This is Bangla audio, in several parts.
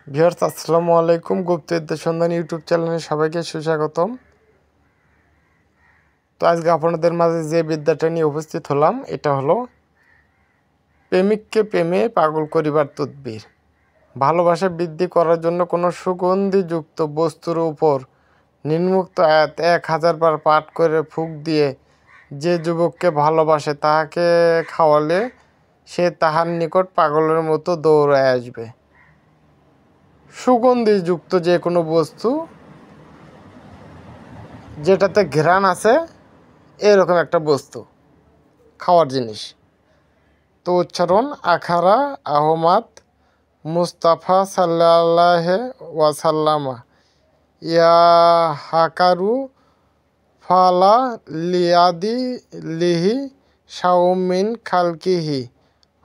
ভিউয়ার্স আসসালামু আলাইকুম। গুপ্তবিদ্যা সন্ধান ইউটিউব চ্যানেলে সবাইকে সুস্বাগতম। তো আজকে আপনাদের মাঝে যে বিদ্যাটা নিয়ে উপস্থিত হলাম এটা হলো প্রেমিককে প্রেমে পাগল করিবার তদবির। ভালোবাসা বৃদ্ধি করার জন্য কোনো সুগন্ধিযুক্ত বস্তুর উপর নিম্নোক্ত আয়াত 1000 বার পাঠ করে ফুঁক দিয়ে যে যুবককে ভালোবাসে তাহাকে খাওয়ালে সে তাহার নিকট পাগলের মতো দৌড়ায় আসবে। সুগন্ধিযুক্ত যে কোনো বস্তু যেটাতে ঘ্রাণ আছে এরকম একটা বস্তু, খাওয়ার জিনিস। তো উচ্চারণ আখারা আহমাদ মুস্তাফা সাল্লাহ ওয়াসাল্লামা ইয়া হাকারু ফালা লিয়াদি লিহি শাওমিন খালকিহি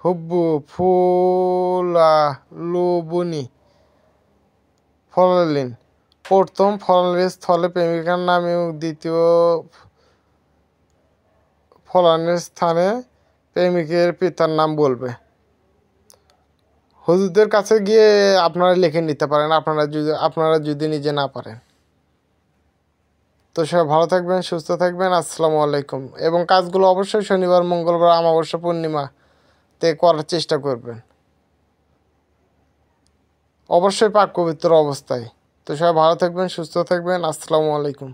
হুব্বু ফুলা লুবুনি ফলালিন। প্রথম ফলনের স্থলে প্রেমিকার নামে এবং দ্বিতীয় ফলনের স্থানে প্রেমিকের পিতার নাম বলবে। হুজুরদের কাছে গিয়ে আপনারা লিখে নিতে পারেন আপনারা যদি নিজে না পারেন। তো সবাই ভালো থাকবেন, সুস্থ থাকবেন। আসসালামু আলাইকুম। এবং কাজগুলো অবশ্যই শনিবার, মঙ্গলবার, অমাবস্যা, পূর্ণিমাতে করার চেষ্টা করবেন, অবশ্যই পাক পবিত্র অবস্থায়। তো সবাই ভালো থাকবেন, সুস্থ থাকবেন। আসসালামু আলাইকুম।